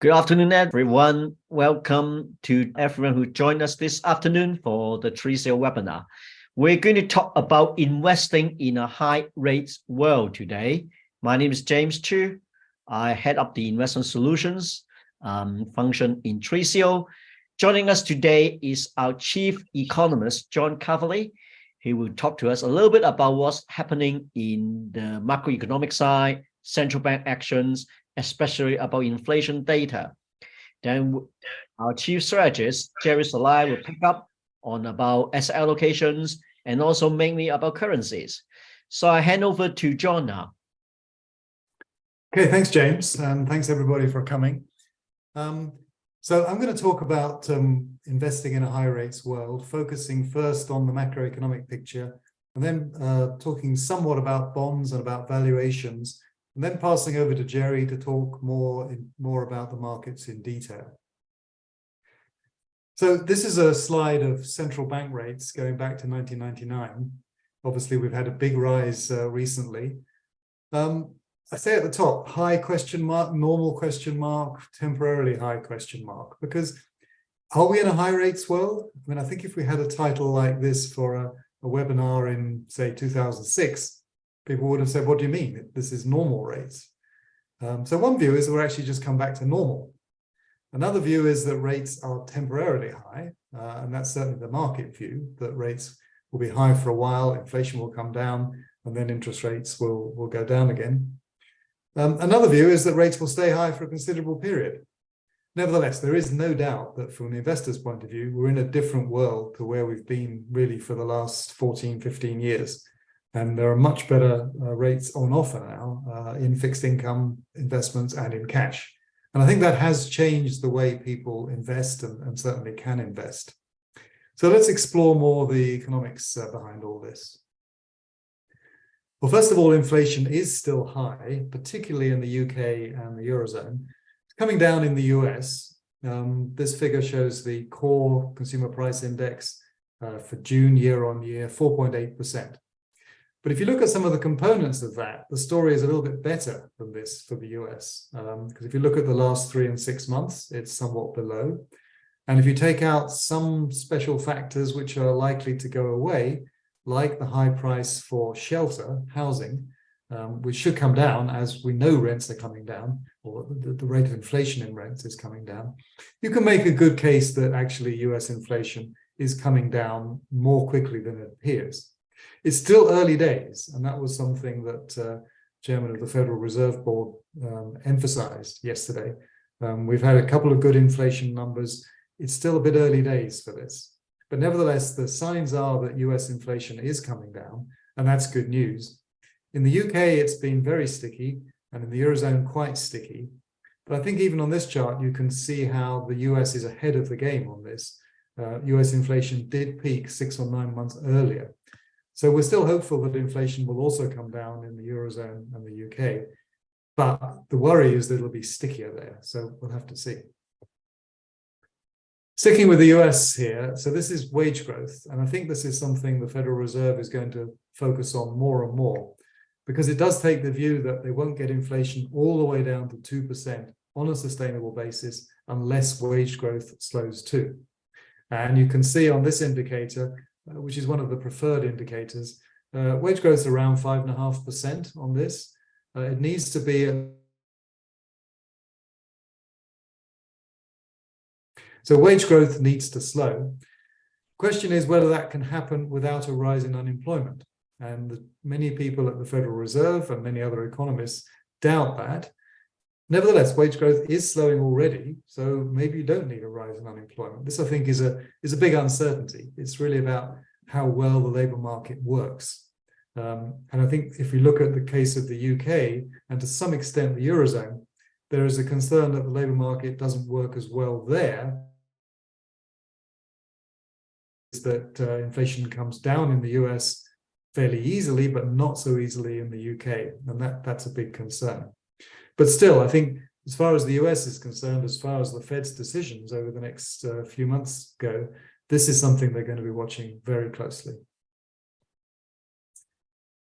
Good afternoon, everyone. Welcome to everyone who joined us this afternoon for the Tricio webinar. We're going to talk about investing in a high rates world today. My name is James Chu. I head up the investment solutions function in Tricio. Joining us today is our chief economist, John Calverley. He will talk to us a little bit about what's happening in the macroeconomic side, central bank actions, especially about inflation data. Then our chief strategist, Gerry Celaya, will pick up on about asset allocations and also mainly about currencies. So I hand over to John now. Okay, thanks, James, and thanks everybody for coming. So I'm going to talk about investing in a high rates world, focusing first on the macroeconomic picture, and then talking somewhat about bonds and about valuations, and then passing over to Gerry to talk more about the markets in detail. So this is a slide of central bank rates going back to 1999. Obviously, we've had a big rise recently. I say at the top, high question mark, normal question mark, temporarily high question mark, because are we in a high rates world? I mean, I think if we had a title like this for a webinar in, say, 2006, people would have said, what do you mean? This is normal rates. So one view is that we're actually just come back to normal. Another view is that rates are temporarily high, and that's certainly the market view, that rates will be high for a while, inflation will come down, and then interest rates will go down again. Another view is that rates will stay high for a considerable period. Nevertheless, there is no doubt that from the investor's point of view, we're in a different world to where we've been really for the last 14, 15 years. And there are much better rates on offer now in fixed income investments and in cash. And I think that has changed the way people invest and certainly can invest. So let's explore more the economics behind all this. Well, first of all, inflation is still high, particularly in the UK and the Eurozone. It's coming down in the US. This figure shows the core consumer price index for June year on year, 4.8%. But if you look at some of the components of that, the story is a little bit better than this for the US. Because if you look at the last 3 and 6 months, it's somewhat below. And if you take out some special factors which are likely to go away, like the high price for shelter, housing, which should come down as we know rents are coming down, or the rate of inflation in rents is coming down, you can make a good case that actually US inflation is coming down more quickly than it appears. It's still early days, and that was something that Chairman of the Federal Reserve Board emphasized yesterday. We've had a couple of good inflation numbers. It's still a bit early days for this. But nevertheless, the signs are that US inflation is coming down, and that's good news. In the UK, it's been very sticky, and in the Eurozone, quite sticky. But I think even on this chart, you can see how the US is ahead of the game on this. US inflation did peak 6 or 9 months earlier. So we're still hopeful that inflation will also come down in the Eurozone and the UK. But the worry is that it'll be stickier there. So we'll have to see. Sticking with the US here, so this is wage growth. And I think this is something the Federal Reserve is going to focus on more and more, because it does take the view that they won't get inflation all the way down to 2% on a sustainable basis unless wage growth slows too. And you can see on this indicator, which is one of the preferred indicators, wage growth is around 5.5% on this. It needs to be So wage growth needs to slow. Question is whether that can happen without a rise in unemployment. And many people at the Federal Reserve and many other economists doubt that. Nevertheless, wage growth is slowing already, so maybe you don't need a rise in unemployment. This, I think, is a big uncertainty. It's really about how well the labour market works. And I think if we look at the case of the UK and to some extent the Eurozone, there is a concern that the labour market doesn't work as well there. Is that inflation comes down in the US fairly easily, but not so easily in the UK. And that's a big concern. But still, I think as far as the US is concerned, as far as the Fed's decisions over the next few months go, this is something they're going to be watching very closely.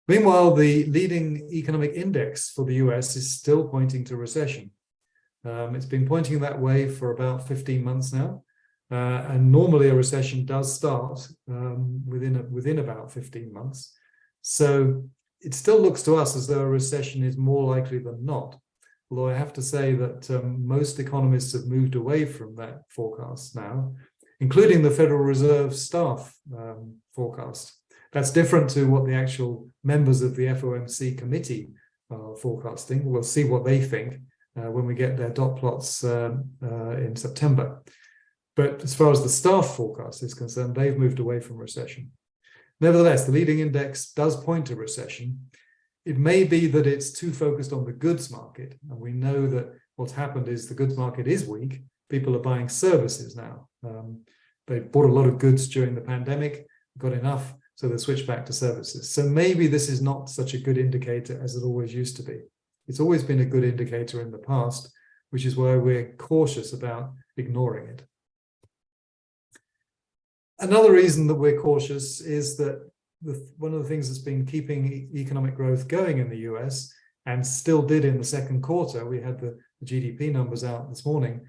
Meanwhile, the leading economic index for the US is still pointing to recession. It's been pointing that way for about 15 months now. And normally a recession does start within about 15 months. So it still looks to us as though a recession is more likely than not. Although I have to say that most economists have moved away from that forecast now, including the Federal Reserve staff forecast. That's different to what the actual members of the FOMC committee are forecasting. We'll see what they think when we get their dot plots in September. But as far as the staff forecast is concerned, they've moved away from recession. Nevertheless, the leading index does point to recession. It may be that it's too focused on the goods market. And we know that what's happened is the goods market is weak. People are buying services now. They bought a lot of goods during the pandemic, got enough, so they switched back to services. So maybe this is not such a good indicator as it always used to be. It's always been a good indicator in the past, which is why we're cautious about ignoring it. Another reason that we're cautious is that one of the things that's been keeping economic growth going in the US, and still did in the second quarter, we had the GDP numbers out this morning,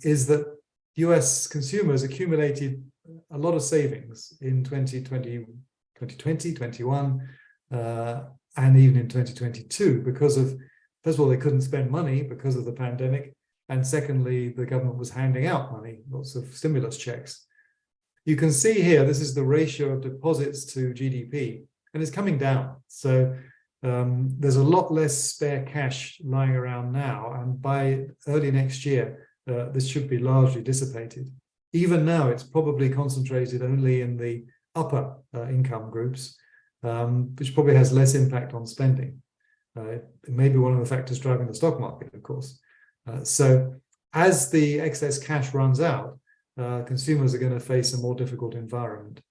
is that US consumers accumulated a lot of savings in 2020, 21, and even in 2022 because of, first of all, they couldn't spend money because of the pandemic, and secondly, the government was handing out money, lots of stimulus checks. You can see here, this is the ratio of deposits to GDP, and it's coming down. So there's a lot less spare cash lying around now, and by early next year, this should be largely dissipated. Even now, it's probably concentrated only in the upper income groups, which probably has less impact on spending. It may be one of the factors driving the stock market, of course. So as the excess cash runs out, consumers are going to face a more difficult environment.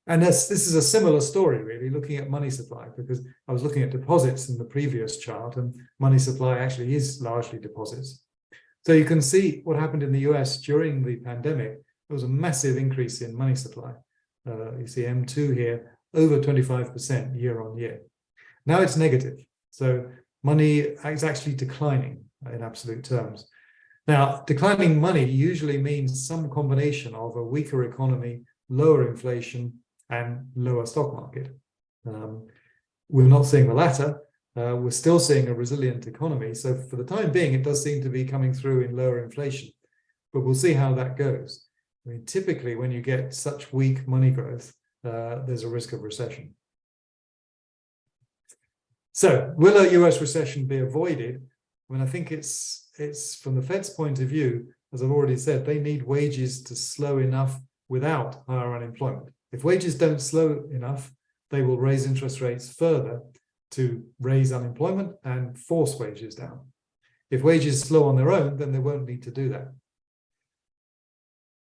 And this is a similar story, really, looking at money supply, because I was looking at deposits in the previous chart, and money supply actually is largely deposits. So you can see what happened in the US during the pandemic. There was a massive increase in money supply. You see M2 here, over 25% year on year. Now it's negative. So money is actually declining in absolute terms. Now, declining money usually means some combination of a weaker economy, lower inflation, and lower stock market. We're not seeing the latter. We're still seeing a resilient economy. So for the time being, it does seem to be coming through in lower inflation. But we'll see how that goes. I mean, typically, when you get such weak money growth, there's a risk of recession. So will a US recession be avoided? I mean, I think it's from the Fed's point of view, as I've already said, they need wages to slow enough without higher unemployment. If wages don't slow enough, they will raise interest rates further to raise unemployment and force wages down. If wages slow on their own, then they won't need to do that.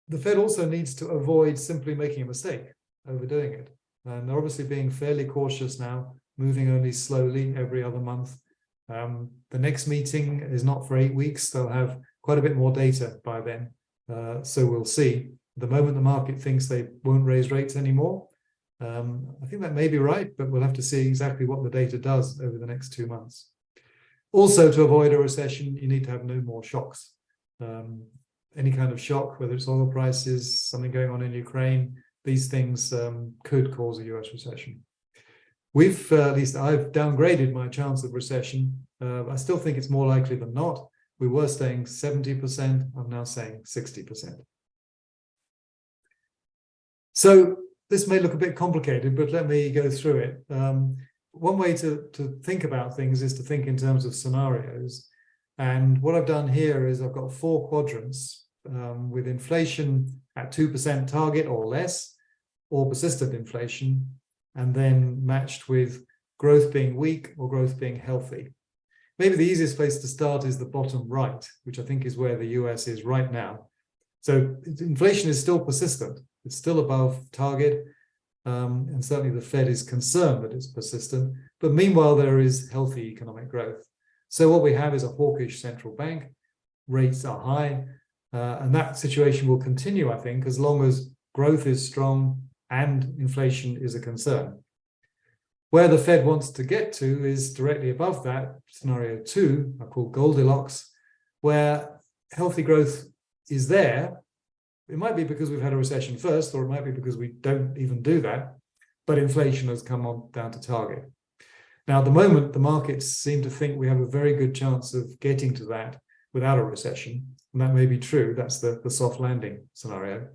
The Fed also needs to avoid simply making a mistake, overdoing it. And they're obviously being fairly cautious now, moving only slowly every other month. The next meeting is not for 8 weeks. They'll have quite a bit more data by then. So we'll see. At the moment, the market thinks they won't raise rates anymore. I think that may be right, but we'll have to see exactly what the data does over the next 2 months. Also, to avoid a recession, you need to have no more shocks. Any kind of shock, whether it's oil prices, something going on in Ukraine, these things could cause a US recession. At least I've downgraded my chance of recession. I still think it's more likely than not. We were saying 70%, I'm now saying 60%. So this may look a bit complicated, but let me go through it. One way to think about things is to think in terms of scenarios. And what I've done here is I've got 4 quadrants with inflation at 2% target or less, or persistent inflation, and then matched with growth being weak or growth being healthy. Maybe the easiest place to start is the bottom right, which I think is where the US is right now. So inflation is still persistent. It's still above target. And certainly the Fed is concerned that it's persistent. But meanwhile, there is healthy economic growth. So what we have is a hawkish central bank. Rates are high. And that situation will continue, I think, as long as growth is strong and inflation is a concern. Where the Fed wants to get to is directly above that, scenario 2, I call Goldilocks, where healthy growth is there. It might be because we've had a recession first, or it might be because we don't even do that, but inflation has come on down to target. Now, at the moment, the markets seem to think we have a very good chance of getting to that without a recession. And that may be true. That's the soft landing scenario.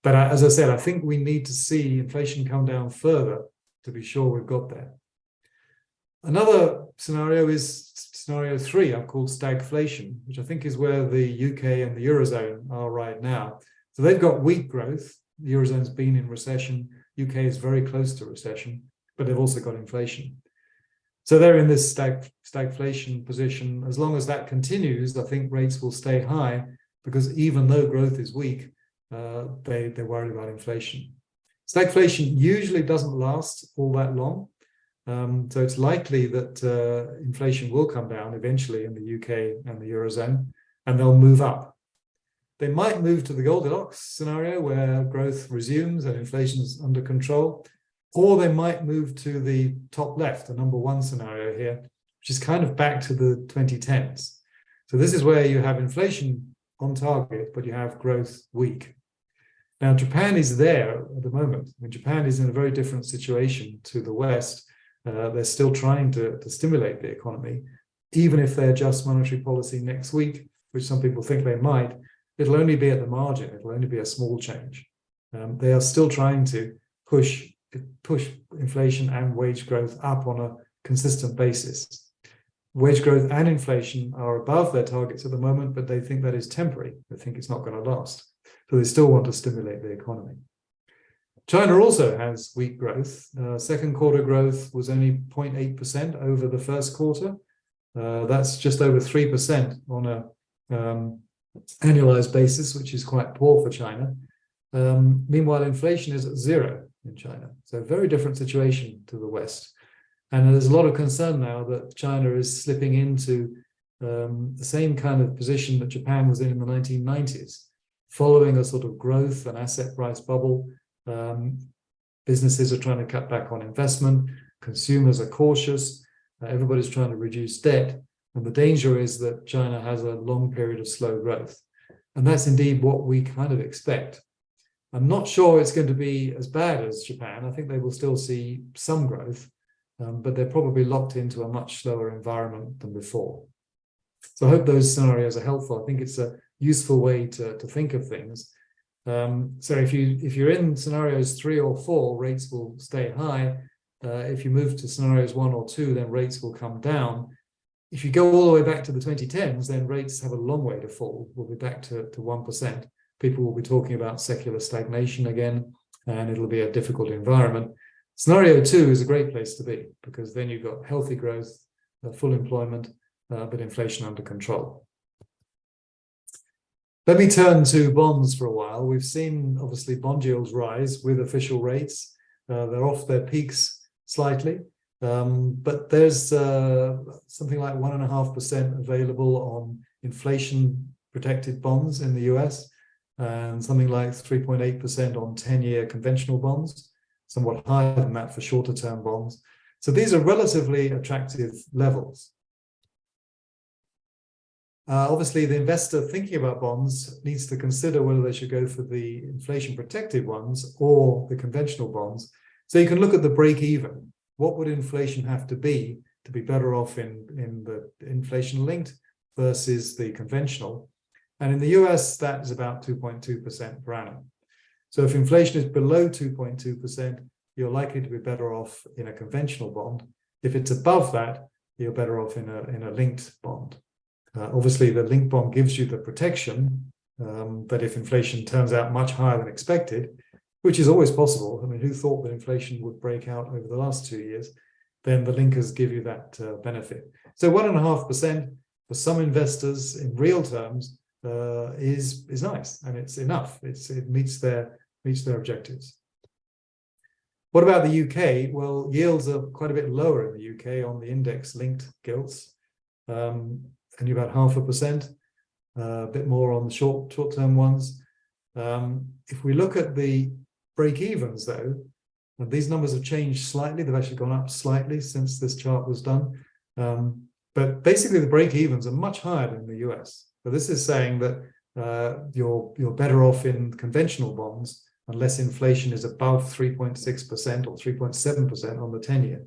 But as I said, I think we need to see inflation come down further to be sure we've got there. Another scenario is scenario 3, I've called stagflation, which I think is where the UK and the Eurozone are right now. So they've got weak growth. The Eurozone's been in recession. UK is very close to recession, but they've also got inflation. So they're in this stagflation position. As long as that continues, I think rates will stay high, because even though growth is weak, they're worried about inflation. Stagflation usually doesn't last all that long. So it's likely that inflation will come down eventually in the UK and the Eurozone, and they'll move up. They might move to the Goldilocks scenario where growth resumes and inflation is under control, or they might move to the top left, the number 1 scenario here, which is kind of back to the 2010s. So this is where you have inflation on target, but you have growth weak. Now, Japan is there at the moment. I mean, Japan is in a very different situation to the West. They're still trying to stimulate the economy. Even if they adjust monetary policy next week, which some people think they might, it'll only be at the margin. It'll only be a small change. They are still trying to push inflation and wage growth up on a consistent basis. Wage growth and inflation are above their targets at the moment, but they think that is temporary. They think it's not going to last. So they still want to stimulate the economy. China also has weak growth. Second quarter growth was only 0.8% over the first quarter. That's just over 3% on a annualized basis, which is quite poor for China. Meanwhile, inflation is at 0 in China. So a very different situation to the West. And there's a lot of concern now that China is slipping into the same kind of position that Japan was in the 1990s, following a sort of growth and asset price bubble. Businesses are trying to cut back on investment. Consumers are cautious. Everybody's trying to reduce debt. And the danger is that China has a long period of slow growth. And that's indeed what we kind of expect. I'm not sure it's going to be as bad as Japan. I think they will still see some growth, but they're probably locked into a much slower environment than before. So I hope those scenarios are helpful. I think it's a useful way to think of things. So if you're in scenarios 3 or 4, rates will stay high. If you move to scenarios 1 or 2, then rates will come down. If you go all the way back to the 2010s, then rates have a long way to fall. We'll be back to 1%. People will be talking about secular stagnation again, and it'll be a difficult environment. Scenario 2 is a great place to be, because then you've got healthy growth, full employment, but inflation under control. Let me turn to bonds for a while. We've seen, obviously, bond yields rise with official rates. They're off their peaks slightly, but there's something like 1.5% available on inflation-protected bonds in the US, and something like 3.8% on 10-year conventional bonds, somewhat higher than that for shorter-term bonds. So these are relatively attractive levels. Obviously, the investor thinking about bonds needs to consider whether they should go for the inflation-protected ones or the conventional bonds. So you can look at the break-even. What would inflation have to be better off in the inflation-linked versus the conventional? And in the US, that is about 2.2% per annum. So if inflation is below 2.2%, you're likely to be better off in a conventional bond. If it's above that, you're better off in a linked bond. Obviously, the linked bond gives you the protection that if inflation turns out much higher than expected, which is always possible. I mean, who thought that inflation would break out over the last 2 years? Then the linkers give you that benefit. So 1.5% for some investors in real terms is nice, and it's enough. It meets their objectives. What about the UK? Well, yields are quite a bit lower in the UK on the index-linked gilts. Only about 0.5%, a bit more on the short-term ones. If we look at the break-evens, though, And these numbers have changed slightly. They've actually gone up slightly since this chart was done. But basically, the break-evens are much higher than the US. So this is saying that you're better off in conventional bonds unless inflation is above 3.6% or 3.7% on the 10-year.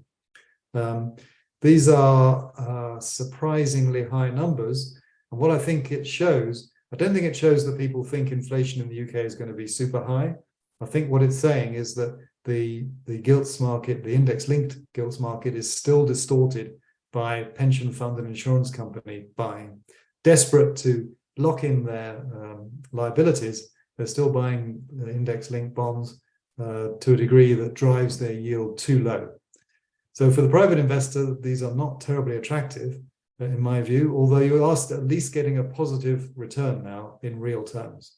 These are surprisingly high numbers. And what I think it shows, I don't think it shows that people think inflation in the UK is going to be super high. I think what it's saying is that the gilts market, the index-linked gilts market, is still distorted by pension fund and insurance company buying. Desperate to lock in their liabilities, they're still buying index-linked bonds to a degree that drives their yield too low. So for the private investor, these are not terribly attractive, in my view, although you are at least getting a positive return now in real terms.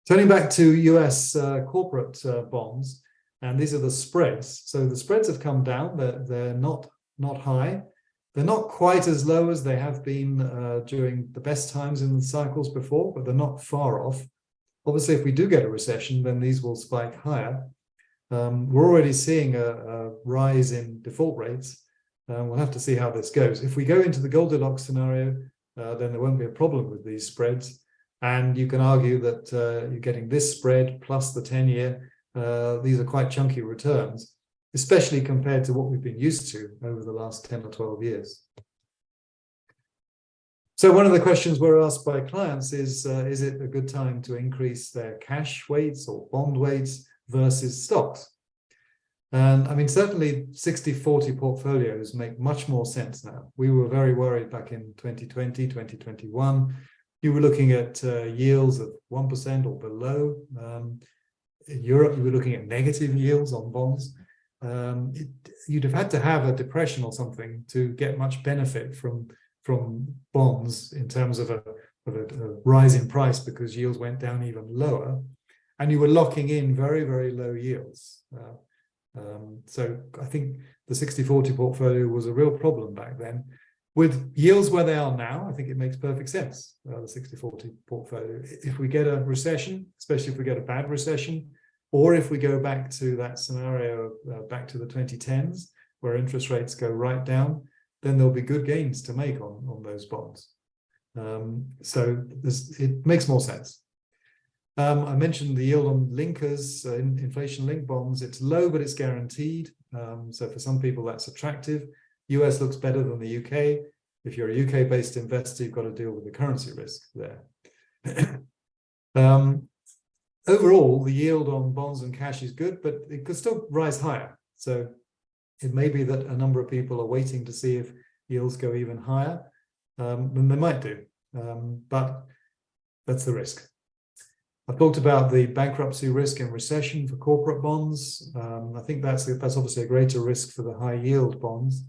Turning back to US corporate bonds, and these are the spreads. So the spreads have come down. They're not high. They're not quite as low as they have been during the best times in the cycles before, but they're not far off. Obviously, if we do get a recession, then these will spike higher. We're already seeing a rise in default rates. We'll have to see how this goes. If we go into the Goldilocks scenario, then there won't be a problem with these spreads. And you can argue that you're getting this spread plus the 10-year. These are quite chunky returns, especially compared to what we've been used to over the last 10 or 12 years. So one of the questions we're asked by clients is it a good time to increase their cash weights or bond weights versus stocks? And I mean, certainly 60-40 portfolios make much more sense now. We were very worried back in 2020, 2021. You were looking at yields of 1% or below. In Europe, you were looking at negative yields on bonds. You'd have had to have a depression or something to get much benefit from bonds in terms of a rise in price because yields went down even lower. And you were locking in very, very low yields. So I think the 60-40 portfolio was a real problem back then. With yields where they are now, I think it makes perfect sense, the 60-40 portfolio. If we get a recession, especially if we get a bad recession, or if we go back to that scenario, back to the 2010s, where interest rates go right down, then there'll be good gains to make on those bonds. So it makes more sense. I mentioned the yield on linkers, inflation-linked bonds. It's low, but it's guaranteed. So for some people, that's attractive. US looks better than the UK. If you're a UK-based investor, you've got to deal with the currency risk there. Overall, the yield on bonds and cash is good, but it could still rise higher. So it may be that a number of people are waiting to see if yields go even higher, and they might do, but that's the risk. I've talked about the bankruptcy risk and recession for corporate bonds. I think that's obviously a greater risk for the high yield bonds.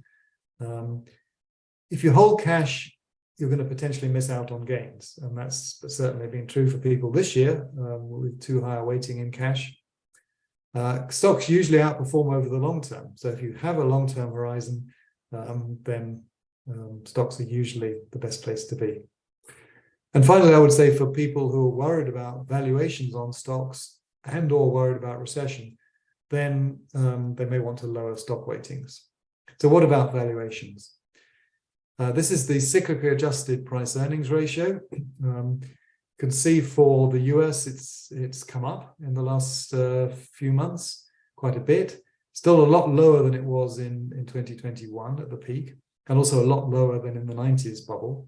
If you hold cash, you're going to potentially miss out on gains. And that's certainly been true for people this year with too high a weighting in cash. Stocks usually outperform over the long term. So if you have a long-term horizon, then stocks are usually the best place to be. And finally, I would say for people who are worried about valuations on stocks and or worried about recession, then they may want to lower stock weightings. So what about valuations? This is the cyclically adjusted price earnings ratio. You can see for the US, it's come up in the last few months quite a bit. Still a lot lower than it was in 2021 at the peak, and also a lot lower than in the 90s bubble.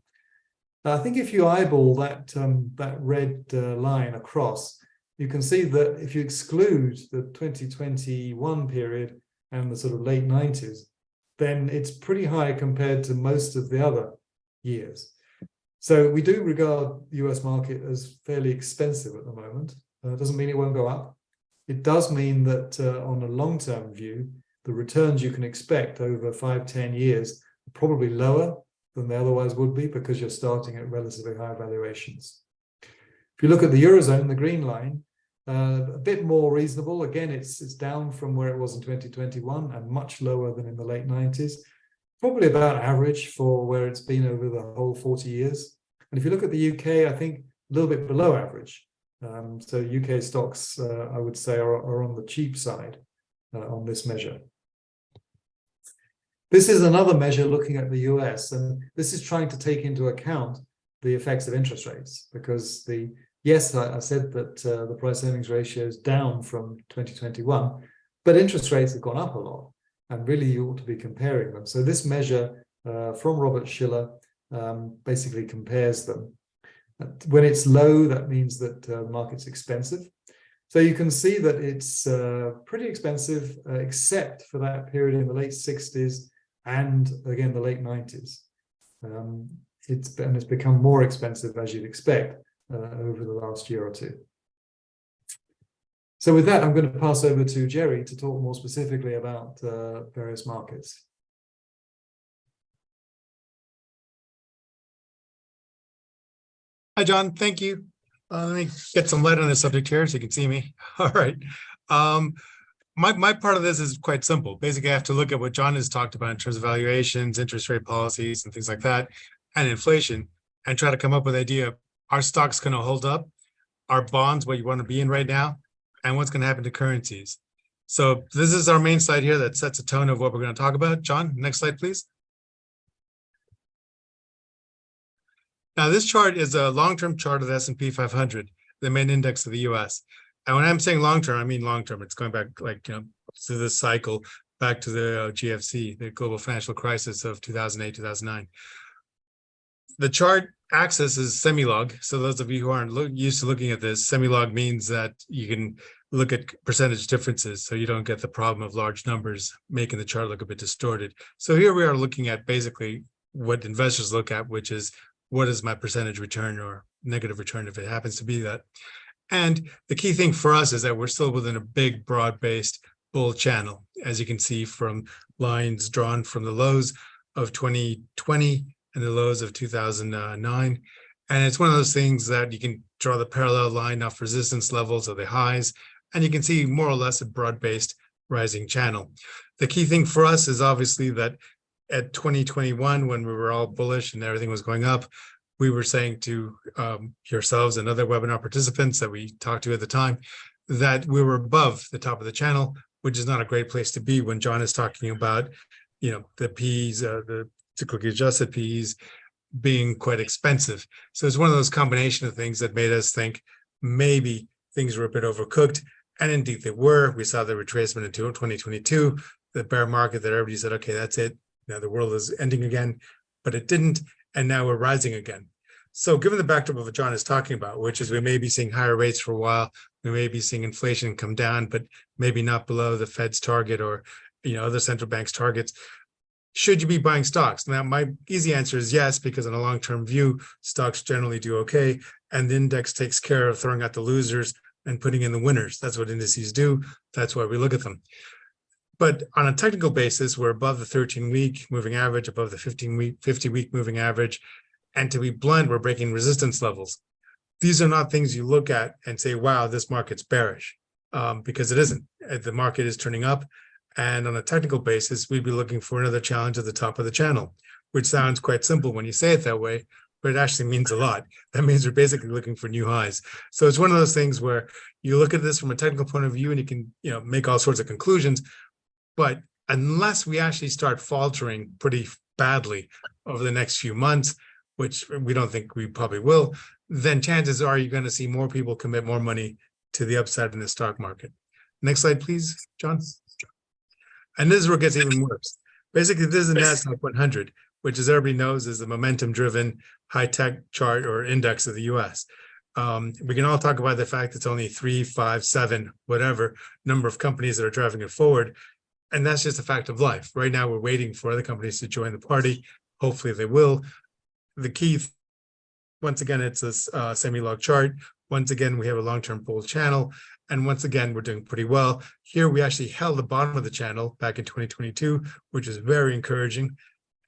I think if you eyeball that red line across, you can see that if you exclude the 2021 period and the sort of late 90s, then it's pretty high compared to most of the other years. So we do regard the US market as fairly expensive at the moment. It doesn't mean it won't go up. It does mean that on a long-term view, the returns you can expect over 5-10 years are probably lower than they otherwise would be because you're starting at relatively high valuations. If you look at the Eurozone, the green line, a bit more reasonable. Again, it's down from where it was in 2021 and much lower than in the late 90s. Probably about average for where it's been over the whole 40 years. And if you look at the UK, I think a little bit below average. So UK stocks, I would say, are on the cheap side on this measure. This is another measure looking at the US, and this is trying to take into account the effects of interest rates, because yes, I said that the price earnings ratio is down from 2021, but interest rates have gone up a lot, and really you ought to be comparing them. So this measure from Robert Schiller basically compares them. When it's low, that means that the market's expensive. So you can see that it's pretty expensive, except for that period in the late 60s and again the late 90s. It's become more expensive, as you'd expect, over the last year or two. So with that, I'm going to pass over to Gerry to talk more specifically about various markets. Hi, John. Thank you. Let me get some light on this subject here so you can see me. All right. My part of this is quite simple. Basically, I have to look at what John has talked about in terms of valuations, interest rate policies, and things like that, and inflation, and try to come up with an idea. Are stocks going to hold up? Are bonds what you want to be in right now? And what's going to happen to currencies? So this is our main slide here that sets a tone of what we're going to talk about. John, next slide, please. Now, this chart is a long-term chart of the S&P 500, the main index of the US. And when I'm saying long-term, I mean long-term. It's going back to this cycle, back to the GFC, the global financial crisis of 2008, 2009. The chart axis is semi-log. So those of you who aren't used to looking at this, semi-log means that you can look at percentage differences, so you don't get the problem of large numbers making the chart look a bit distorted. So here we are looking at basically what investors look at, which is what is my percentage return or negative return if it happens to be that. And the key thing for us is that we're still within a big, broad-based bull channel, as you can see from lines drawn from the lows of 2020 and the lows of 2009. And it's one of those things that you can draw the parallel line off resistance levels of the highs, and you can see more or less a broad-based rising channel. The key thing for us is obviously that at 2021, when we were all bullish and everything was going up, we were saying to yourselves and other webinar participants that we talked to at the time that we were above the top of the channel, which is not a great place to be when John is talking about, the P's, the cyclically adjusted P's being quite expensive. So it's one of those combination of things that made us think maybe things were a bit overcooked, and indeed they were. We saw the retracement in 2022, the bear market that everybody said, okay, that's it. Now the world is ending again, but it didn't, and now we're rising again. So given the backdrop of what John is talking about, which is we may be seeing higher rates for a while, we may be seeing inflation come down, but maybe not below the Fed's target or other central banks' targets. Should you be buying stocks? Now, my easy answer is yes, because in a long-term view, stocks generally do okay, and the index takes care of throwing out the losers and putting in the winners. That's what indices do. That's why we look at them. But on a technical basis, we're above the 13-week moving average, above the 50-week moving average. And to be blunt, we're breaking resistance levels. These are not things you look at and say, wow, this market's bearish, because it isn't. The market is turning up. And on a technical basis, we'd be looking for another challenge at the top of the channel, which sounds quite simple when you say it that way, but it actually means a lot. That means we're basically looking for new highs. So it's one of those things where you look at this from a technical point of view and you can make all sorts of conclusions. But unless we actually start faltering pretty badly over the next few months, which we don't think we probably will, then chances are you're going to see more people commit more money to the upside in the stock market. Next slide, please, John. And this is where it gets even worse. Basically, this is the NASDAQ 100, which, as everybody knows, is the momentum-driven high-tech chart or index of the U.S. We can all talk about the fact it's only 3, 5, 7, whatever number of companies that are driving it forward. And that's just a fact of life. Right now, we're waiting for other companies to join the party. Hopefully they will. The key, once again, it's a semi-log chart. Once again, we have a long-term bull channel. And once again, we're doing pretty well. Here, we actually held the bottom of the channel back in 2022, which is very encouraging.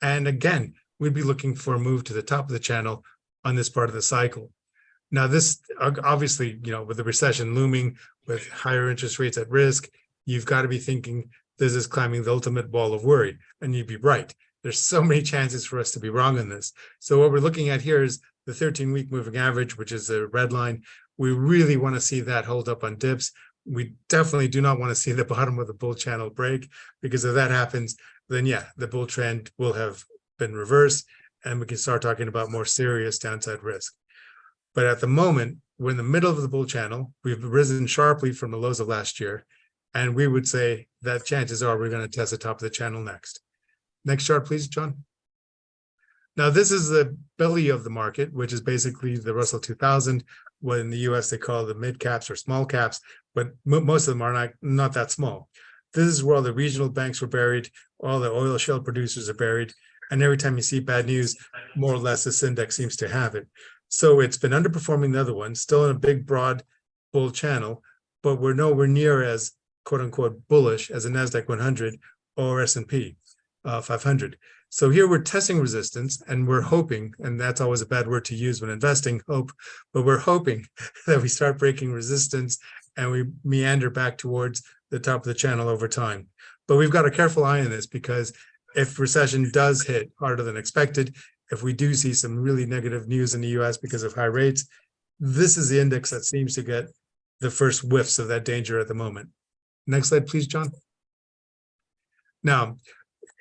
And again, we'd be looking for a move to the top of the channel on this part of the cycle. Now, this obviously, with the recession looming, with higher interest rates at risk, you've got to be thinking this is climbing the ultimate wall of worry, and you'd be right. There's so many chances for us to be wrong on this. So what we're looking at here is the 13-week moving average, which is the red line, We really want to see that hold up on dips. We definitely do not want to see the bottom of the bull channel break, because if that happens, then yeah, the bull trend will have been reversed and we can start talking about more serious downside risk. But at the moment, we're in the middle of the bull channel. We've risen sharply from the lows of last year. And we would say that chances are we're going to test the top of the channel next. Next chart, please, John. Now, this is the belly of the market, which is basically the Russell 2000. What in the US they call the mid caps or small caps, but most of them are not that small. This is where all the regional banks were buried, all the oil shale producers are buried. And every time you see bad news, more or less this index seems to have it. So it's been underperforming the other ones, still in a big, broad bull channel, but we're nowhere near as quote unquote bullish as the NASDAQ 100 or S&P 500. So here we're testing resistance and we're hoping, and that's always a bad word to use when investing, hope, but we're hoping that we start breaking resistance and we meander back towards the top of the channel over time. But we've got a careful eye on this, because if recession does hit harder than expected, if we do see some really negative news in the US because of high rates, this is the index that seems to get the first whiffs of that danger at the moment. Next slide, please, John. Now,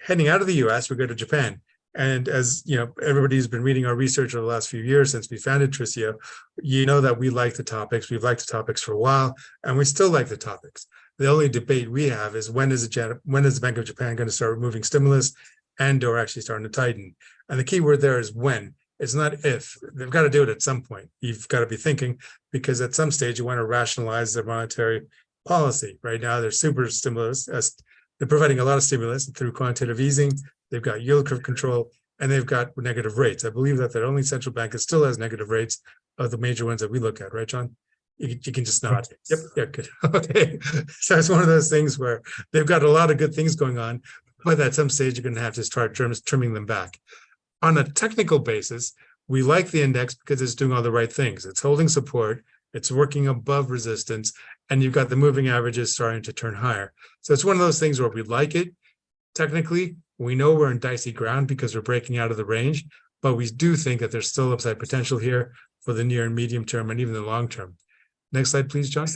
heading out of the US, we go to Japan. And as you know, everybody's been reading our research over the last few years since we founded Tricio, you know that we like the topics. We've liked the topics for a while, and we still like the topics. The only debate we have is when is the Bank of Japan going to start removing stimulus and or actually starting to tighten? And the key word there is when. It's not if. They've got to do it at some point. You've got to be thinking, because at some stage you want to rationalize their monetary policy. Right now, they're super stimulus. They're providing a lot of stimulus through quantitative easing. They've got yield curve control, and they've got negative rates. I believe that their only central bank that still has negative rates of the major ones that we look at, right, John? You can just nod. Yep, yeah, good. Okay, so it's one of those things where they've got a lot of good things going on, but at some stage you're going to have to start trimming them back. On a technical basis, we like the index because it's doing all the right things. It's holding support, it's working above resistance, and you've got the moving averages starting to turn higher. So it's one of those things where we like it. Technically, we know we're in dicey ground because we're breaking out of the range, but we do think that there's still upside potential here for the near and medium term and even the long term. Next slide, please, John.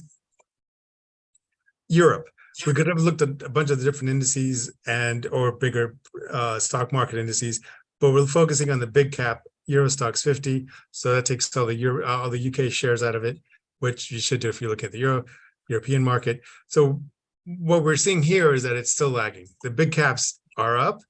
Europe. We could have looked at a bunch of the different indices and or bigger stock market indices, but we're focusing on the big cap Euro Stoxx 50. So that takes all the UK shares out of it, which you should do if you look at the European market. So what we're seeing here is that it's still lagging. The big caps are up,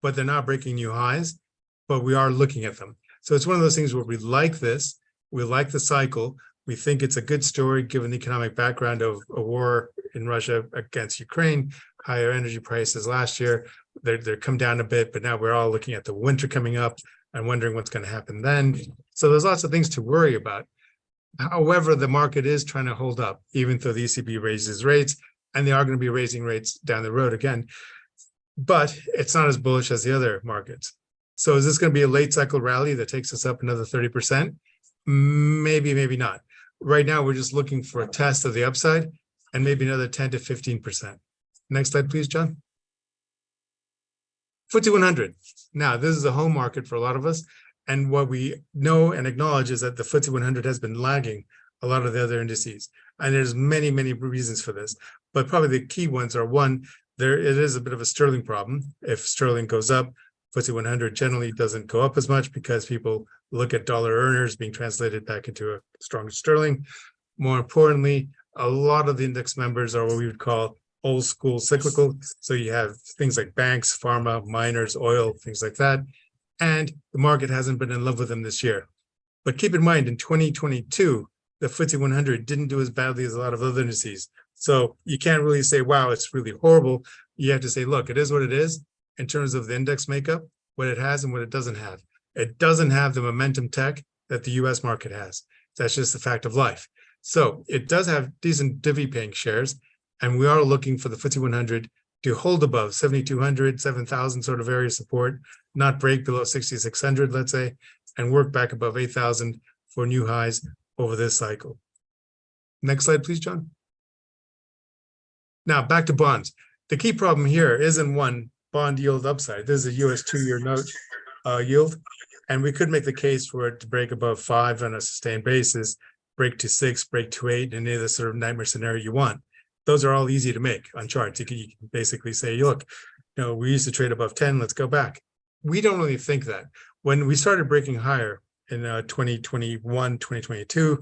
but they're not breaking new highs, but we are looking at them. So it's one of those things where we like this, we like the cycle, we think it's a good story given the economic background of a war in Russia against Ukraine, higher energy prices last year. They're come down a bit, but now we're all looking at the winter coming up and wondering what's going to happen then. So there's lots of things to worry about. However, the market is trying to hold up, even though the ECB raises rates, and they are going to be raising rates down the road again. But it's not as bullish as the other markets. So is this going to be a late cycle rally that takes us up another 30%? Maybe, maybe not. Right now, we're just looking for a test of the upside and maybe another 10 to 15%. Next slide, please, John. FTSE 100. Now, this is a home market for a lot of us. And what we know and acknowledge is that the FTSE 100 has been lagging a lot of the other indices. And there's many, many reasons for this. But probably the key ones are, one, it is a bit of a sterling problem. If sterling goes up, FTSE 100 generally doesn't go up as much because people look at dollar earners being translated back into a stronger sterling. More importantly, a lot of the index members are what we would call old school cyclical. So you have things like banks, pharma, miners, oil, things like that. And the market hasn't been in love with them this year. But keep in mind, in 2022, the FTSE 100 didn't do as badly as a lot of other indices. So you can't really say, wow, it's really horrible. You have to say, look, it is what it is in terms of the index makeup, what it has and what it doesn't have. It doesn't have the momentum tech that the US market has. That's just the fact of life. So it does have decent divvy paying shares. And we are looking for the FTSE 100 to hold above 7,200, 7,000 sort of area support, not break below 6,600, let's say, and work back above 8,000 for new highs over this cycle. Next slide, please, John. Now, back to bonds. The key problem here isn't one bond yield upside. This is a US 2-year note yield, and we could make the case for it to break above 5 on a sustained basis break to 6, break to 8, and any of the sort of nightmare scenario you want. Those are all easy to make on charts. You can basically say, look, we used to trade above 10, let's go back. We don't really think that. When we started breaking higher in 2021, 2022,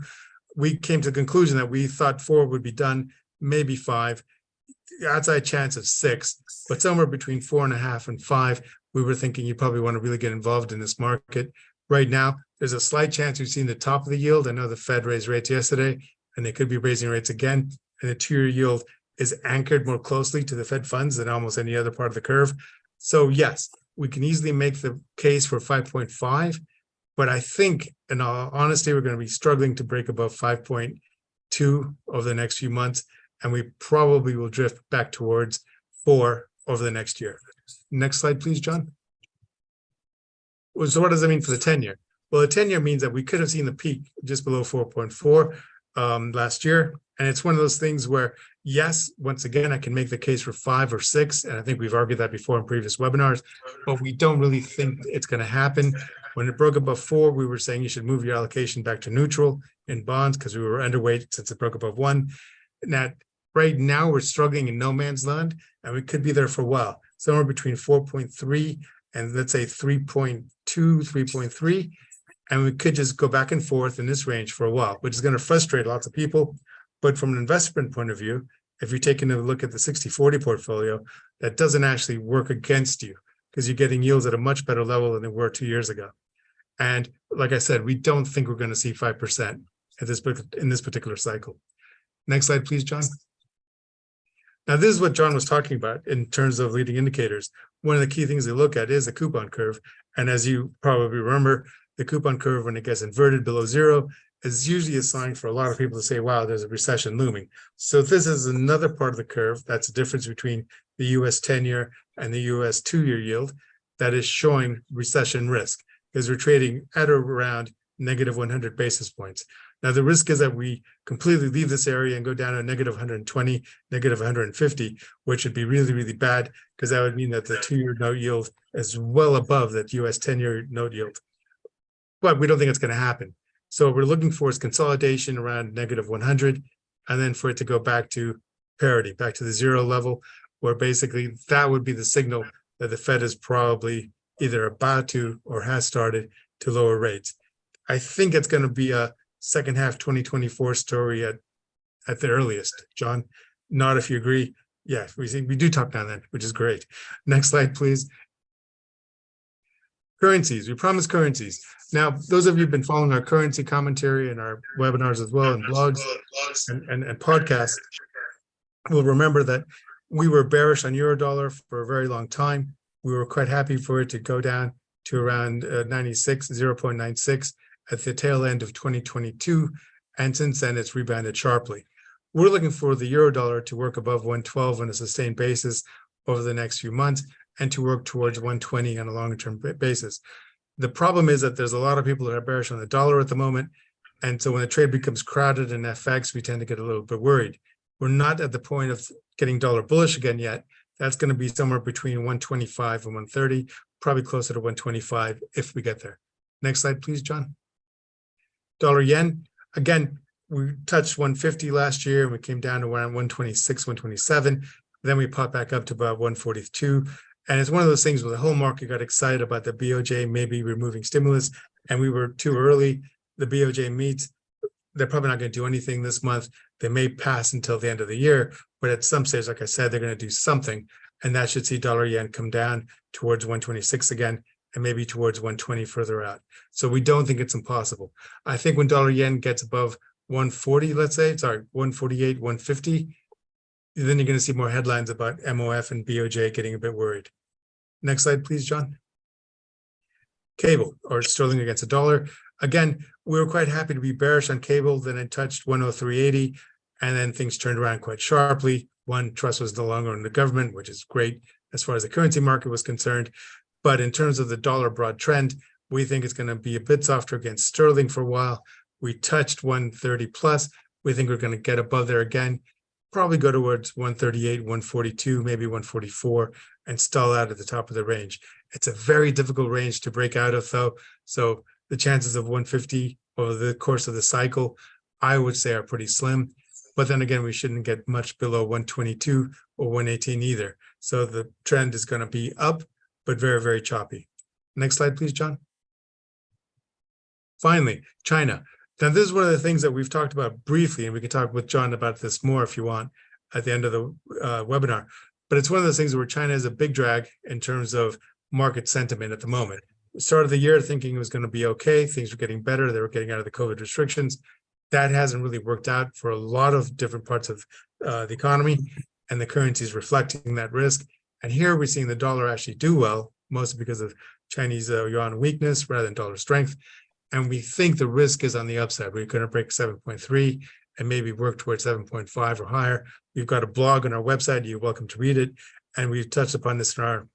we came to the conclusion that we thought 4 would be done, maybe 5, outside chance of 6, but somewhere between 4.5 and 5, we were thinking you probably want to really get involved in this market. Right now, there's a slight chance we've seen the top of the yield. I know the Fed raised rates yesterday, and they could be raising rates again. And the 2-year yield is anchored more closely to the Fed funds than almost any other part of the curve. So yes, we can easily make the case for 5.5, but I think, in all honesty, we're going to be struggling to break above 5.2 over the next few months, and we probably will drift back towards 4 over the next year. Next slide, please, John. So what does that mean for the 10-year? Well, the 10-year means that we could have seen the peak just below 4.4 last year. And it's one of those things where, yes, once again, I can make the case for 5 or 6. And I think we've argued that before in previous webinars, but we don't really think it's going to happen. When it broke above 4, we were saying you should move your allocation back to neutral in bonds because we were underweight since it broke above 1. Now, right now, we're struggling in no man's land, and we could be there for a while, somewhere between 4.3 and let's say 3.2, 3.3. And we could just go back and forth in this range for a while, which is going to frustrate lots of people. But from an investment point of view, if you're taking a look at the 60-40 portfolio, that doesn't actually work against you because you're getting yields at a much better level than they were 2 years ago. And like I said, we don't think we're going to see 5% in this particular cycle. Next slide, please, John. Now, this is what John was talking about in terms of leading indicators. One of the key things they look at is the coupon curve. And as you probably remember, the coupon curve, when it gets inverted below 0, is usually a sign for a lot of people to say, wow, there's a recession looming. So this is another part of the curve. That's the difference between the US 10-year and the US 2-year yield that is showing recession risk because we're trading at or around negative 100 basis points. Now, the risk is that we completely leave this area and go down to negative 120, negative 150, which would be really, really bad because that would mean that the 2-year note yield is well above that US 10-year note yield. But we don't think it's going to happen. So what we're looking for is consolidation around negative 100, and then for it to go back to parity, back to the 0 level, where basically that would be the signal that the Fed is probably either about to or has started to lower rates. I think it's going to be a second half 2024 story at the earliest. John, not if you agree. Yeah, we do top down then, which is great. Next slide, please. Currencies. We promise currencies. Now, those of you who've been following our currency commentary and our webinars as well, and blogs and podcasts, will remember that we were bearish on Eurodollar for a very long time. We were quite happy for it to go down to around 0.96 at the tail end of 2022. And since then, it's rebounded sharply. We're looking for the Eurodollar to work above 112 on a sustained basis over the next few months and to work towards 120 on a longer-term basis. The problem is that there's a lot of people that are bearish on the dollar at the moment. And so when the trade becomes crowded in FX, we tend to get a little bit worried. We're not at the point of getting dollar bullish again yet. That's going to be somewhere between 125 and 130, probably closer to 125 if we get there. Next slide, please, John. Dollar yen. Again, we touched 150 last year and we came down to around 126, 127. Then we popped back up to about 142. And it's one of those things where the whole market got excited about the BOJ maybe removing stimulus, and we were too early. The BOJ meets. They're probably not going to do anything this month. They may pass until the end of the year, but at some stage, like I said, they're going to do something, and that should see dollar yen come down towards 126 again, and maybe towards 120 further out. So we don't think it's impossible. I think when dollar yen gets above 140, let's say, 148, 150, then you're going to see more headlines about MOF and BOJ getting a bit worried. Next slide, please, John. Cable, or sterling against the dollar. Again, we were quite happy to be bearish on cable. Then it touched 103.80, and then things turned around quite sharply. One, trust was no longer in the government, which is great as far as the currency market was concerned. But in terms of the dollar broad trend, we think it's going to be a bit softer against sterling for a while. We touched 130 plus. We think we're going to get above there again. Probably go towards 138, 142, maybe 144, and stall out at the top of the range. It's a very difficult range to break out of, though. So the chances of 150 over the course of the cycle I would say are pretty slim. But then again, we shouldn't get much below 122 or 118 either. So the trend is going to be up, but very, very choppy. Next slide, please, John. Finally, China. Now, this is one of the things that we've talked about briefly, and we can talk with John about this more if you want at the end of the webinar. But it's one of those things where China is a big drag in terms of market sentiment at the moment. We started the year thinking it was going to be okay. Things were getting better. They were getting out of the COVID restrictions. That hasn't really worked out for a lot of different parts of the economy, and the currency is reflecting that risk. And here we're seeing the dollar actually do well, mostly because of Chinese yuan weakness rather than dollar strength. And we think the risk is on the upside. We're going to break 7.3 and maybe work towards 7.5 or higher. We've got a blog on our website. You're welcome to read it. And we've touched upon this in our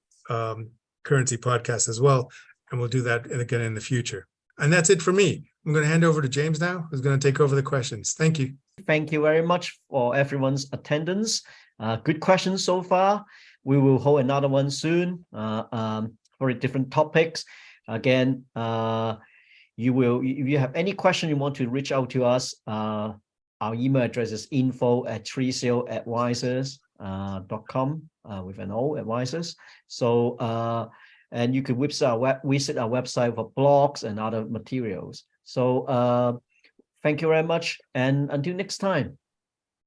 currency podcast as well. And we'll do that again in the future. And that's it for me. I'm going to hand over to James now, who's going to take over the questions. Thank you. Thank you very much for everyone's attendance. Good questions so far. We will hold another one soon for different topics. Again, if you have any question you want to reach out to us, our email address is info@tricioadvisors.com with an O, advisors. So, and you could visit our website for blogs and other materials. So thank you very much, and until next time.